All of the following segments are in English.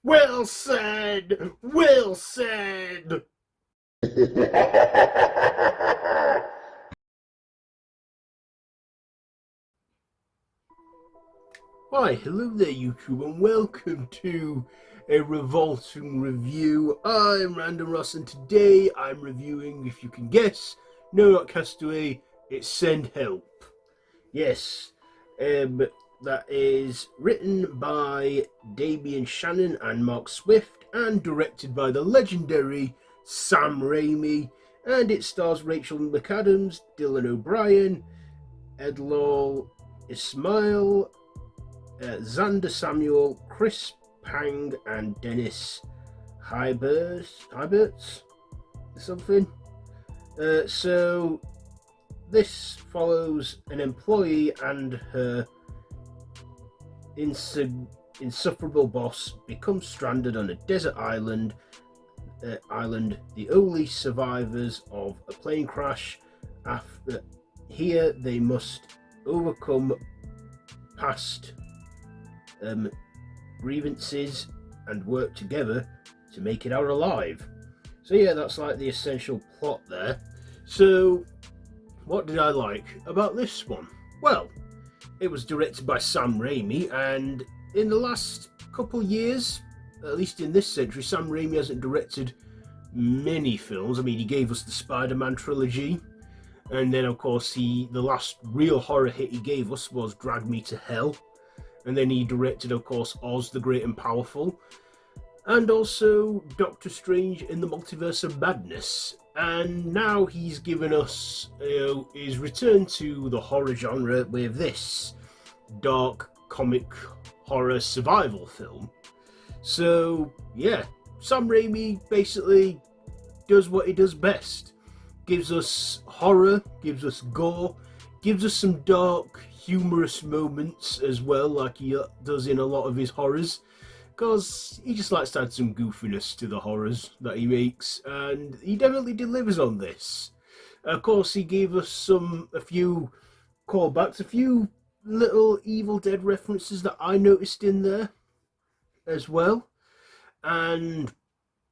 Well said! Well said! Hi, hello there YouTube and welcome to a Revolting review. I'm Random Ross and today I'm reviewing, if you can guess, no not Castaway, it's Send Help. Yes, that is written by Damien Shannon and Mark Swift and directed by the legendary Sam Raimi, and it stars Rachel McAdams, Dylan O'Brien, Edlal Ismail, Xander Samuel, Chris Pang, and Dennis Hyberts, something. So this follows an employee and her insufferable boss become stranded on a desert island. The only survivors of a plane crash. Here they must overcome past grievances and work together to make it out alive. So yeah, that's like the essential plot there. So what did I like about this one? Well, it was directed by Sam Raimi, and in the last couple years, at least in this century, Sam Raimi hasn't directed many films. I mean, he gave us the Spider-Man trilogy, and then of course the last real horror hit he gave us was Drag Me to Hell, and then he directed, of course, Oz the Great and Powerful, and also Doctor Strange in the Multiverse of Madness. And now he's given us his return to the horror genre with this dark comic horror survival film. So yeah, Sam Raimi basically does what he does best. Gives us horror, gives us gore, gives us some dark, humorous moments as well, like he does in a lot of his horrors, because he just likes to add some goofiness to the horrors that he makes, and he definitely delivers on this. Of course, he gave us a few callbacks, a few little Evil Dead references that I noticed in there as well, and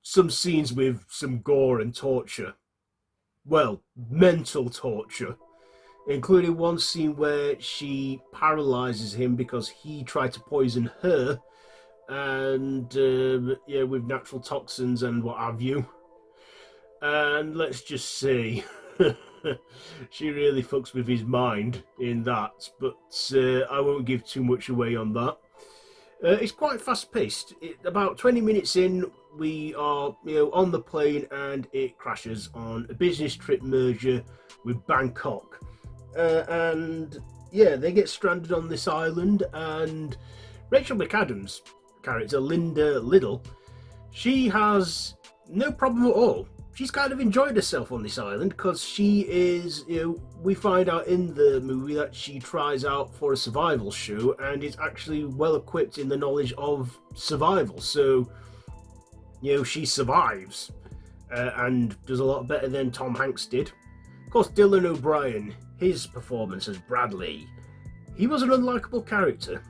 some scenes with some gore and torture. Well, mental torture, including one scene where she paralyzes him because he tried to poison her, and with natural toxins and what have you. And let's just say, she really fucks with his mind in that, but I won't give too much away on that. It's quite fast paced. About 20 minutes in, we are on the plane, and it crashes on a business trip merger with Bangkok. And yeah, they get stranded on this island, and Rachel McAdams' character, Linda Liddell, she has no problem at all. She's kind of enjoyed herself on this island because she is, we find out in the movie that she tries out for a survival show and is actually well equipped in the knowledge of survival. So, she survives and does a lot better than Tom Hanks did. Of course, Dylan O'Brien, his performance as Bradley, he was an unlikable character.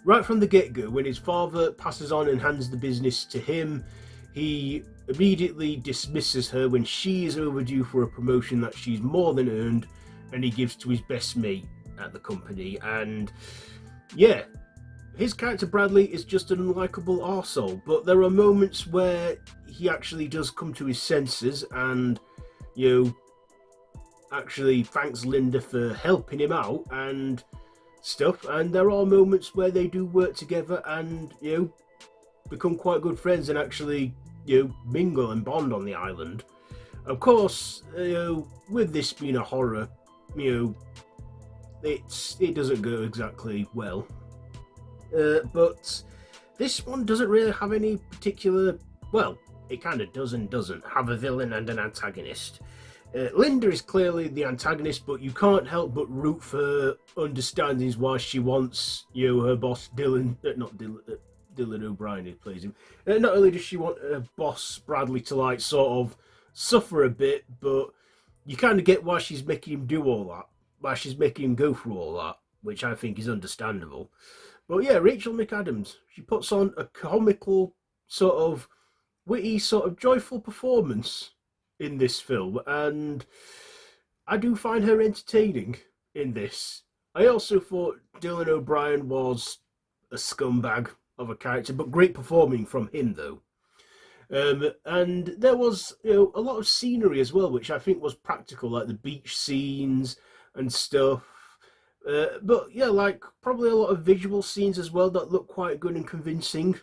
Right from the get-go, when his father passes on and hands the business to him, he immediately dismisses her when she is overdue for a promotion that she's more than earned, and he gives to his best mate at the company. And yeah, his character Bradley is just an unlikable arsehole, but there are moments where he actually does come to his senses and, actually thanks Linda for helping him out and stuff, and there are moments where they do work together and become quite good friends and actually mingle and bond on the island. Of course, with this being a horror, it doesn't go exactly well, but this one doesn't really have any particular, well, it kind of does and doesn't have a villain and an antagonist. Linda is clearly the antagonist, but you can't help but root for her understandings why she wants, her boss Dylan, not Dylan, Dylan O'Brien who plays him. Not only does she want her boss Bradley to like sort of suffer a bit, but you kind of get why she's making him do all that, why she's making him go through all that, which I think is understandable. But yeah, Rachel McAdams, she puts on a comical, sort of witty, sort of joyful performance in this film, and I do find her entertaining in this. I also thought Dylan O'Brien was a scumbag of a character, but great performing from him though. And there was, a lot of scenery as well, which I think was practical, like the beach scenes and stuff. But yeah, like probably a lot of visual scenes as well that look quite good and convincing.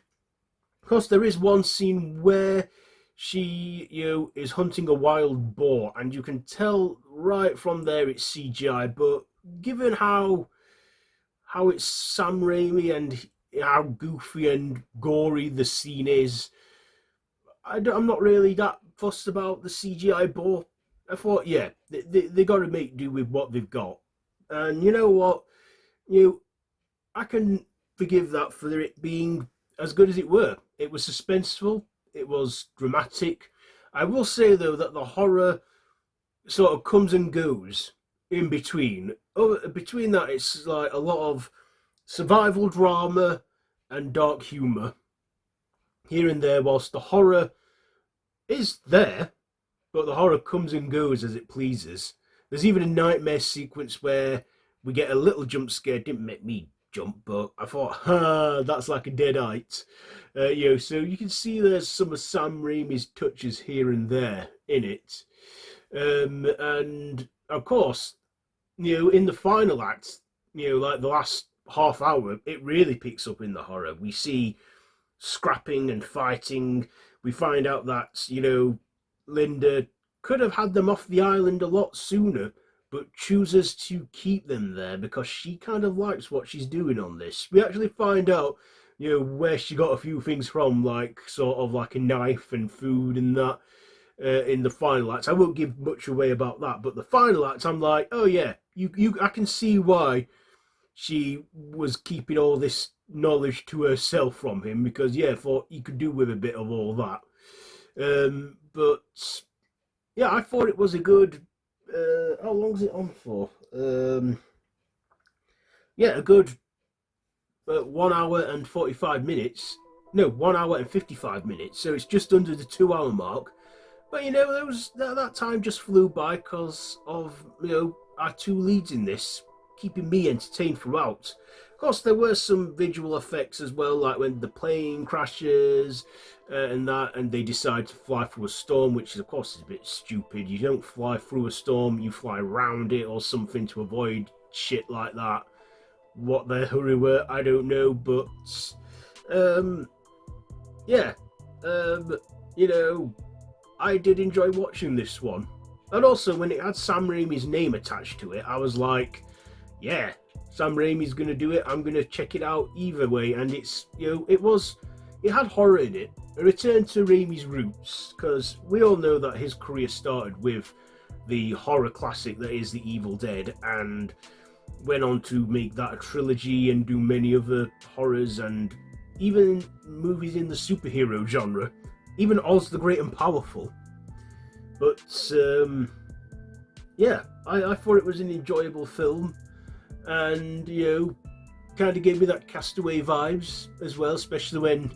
Of course, there is one scene where she, is hunting a wild boar, and you can tell right from there it's CGI. But given how it's Sam Raimi and how goofy and gory the scene is, I'm not really that fussed about the CGI boar. I thought, yeah, they got to make do with what they've got. And you know what? You I can forgive that for it being as good as it were. It was suspenseful. It was dramatic. I will say though that the horror sort of comes and goes in between. Between that, it's like a lot of survival drama and dark humour here and there, whilst the horror is there, but the horror comes and goes as it pleases. There's even a nightmare sequence where we get a little jump scare. Didn't make me jump, but I thought, that's like a deadite. So you can see there's some of Sam Raimi's touches here and there in it. And of course, in the final act, like the last half hour, it really picks up in the horror. We see scrapping and fighting. We find out that, Linda could have had them off the island a lot sooner, but chooses to keep them there because she kind of likes what she's doing on this. We actually find out, where she got a few things from, like sort of like a knife and food and that, in the final act. I won't give much away about that, but the final act, I'm like, oh yeah, I can see why she was keeping all this knowledge to herself from him, because yeah, I thought he could do with a bit of all that. But yeah, I thought it was a good. How long is it on for? Yeah, a good 1 hour and 45 minutes. No, 1 hour and 55 minutes. So it's just under the 2 hour mark. But that time just flew by because of our two leads in this, keeping me entertained throughout. Of course, there were some visual effects as well, like when the plane crashes and they decide to fly through a storm, which is, of course, is a bit stupid. You don't fly through a storm, you fly around it or something to avoid shit like that. What their hurry were, I don't know, but yeah, I did enjoy watching this one. And also, when it had Sam Raimi's name attached to it, I was like, yeah, Sam Raimi's going to do it. I'm going to check it out either way. And it's, it had horror in it. A return to Raimi's roots, because we all know that his career started with the horror classic that is The Evil Dead, and went on to make that a trilogy and do many other horrors and even movies in the superhero genre, even Oz the Great and Powerful. But yeah, I thought it was an enjoyable film, and kind of gave me that Castaway vibes as well, especially when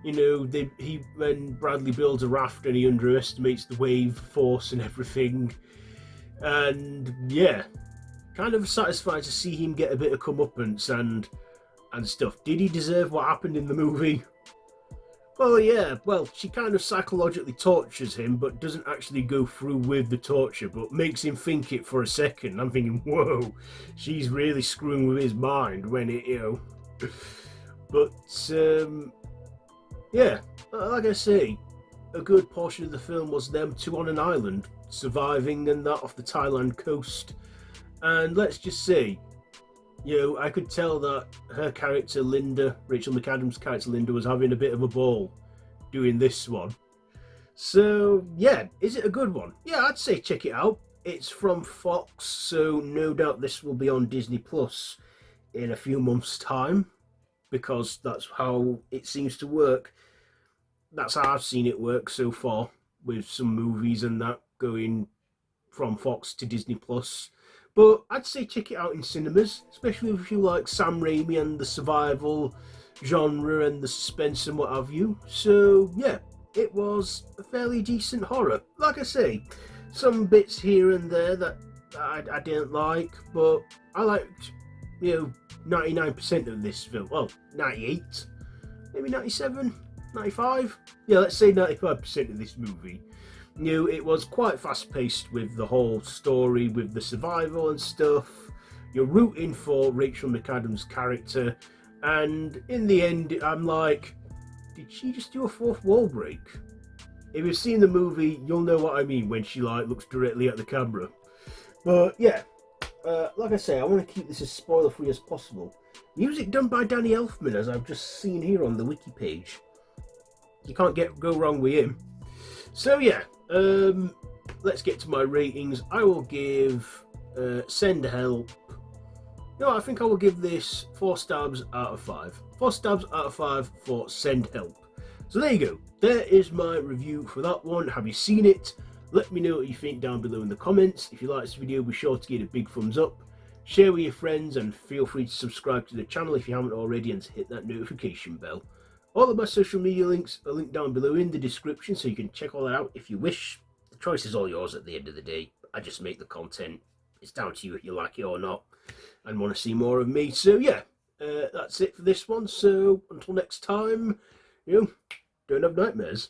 when Bradley builds a raft and he underestimates the wave force and everything, and yeah, kind of satisfied to see him get a bit of comeuppance and stuff. Did he deserve what happened in the movie? Well, yeah, she kind of psychologically tortures him, but doesn't actually go through with the torture, but makes him think it for a second. I'm thinking, whoa, she's really screwing with his mind when it, But, yeah, like I say, a good portion of the film was them two on an island, surviving and that off the Thailand coast. And let's just say, I could tell that her character Linda, Rachel McAdams' character Linda, was having a bit of a ball doing this one. So yeah, is it a good one? Yeah, I'd say check it out. It's from Fox, so no doubt this will be on Disney Plus in a few months' time, because that's how it seems to work. That's how I've seen it work so far with some movies and that going from Fox to Disney Plus. But I'd say check it out in cinemas, especially if you like Sam Raimi and the survival genre and the suspense and what have you. So yeah, it was a fairly decent horror. Like I say, some bits here and there that I didn't like, but I liked, 99% of this film. Well, 98, maybe 97, 95. Yeah, let's say 95% of this movie. It was quite fast paced with the whole story, with the survival and stuff. You're rooting for Rachel McAdams' character, and in the end, I'm like, did she just do a fourth wall break? If you've seen the movie, you'll know what I mean when she looks directly at the camera. But yeah, like I say, I want to keep this as spoiler free as possible. Music done by Danny Elfman, as I've just seen here on the wiki page. You can't go wrong with him. So yeah, let's get to my ratings. I will give Send Help. No, I think I will give this 4 stabs out of 5. 4 stabs out of 5 for Send Help. So there you go. There is my review for that one. Have you seen it? Let me know what you think down below in the comments. If you like this video, be sure to give it a big thumbs up. Share with your friends and feel free to subscribe to the channel if you haven't already and to hit that notification bell. All of my social media links are linked down below in the description, so you can check all that out if you wish. The choice is all yours at the end of the day. I just make the content. It's down to you if you like it or not and want to see more of me. So yeah, that's it for this one. So until next time, don't have nightmares.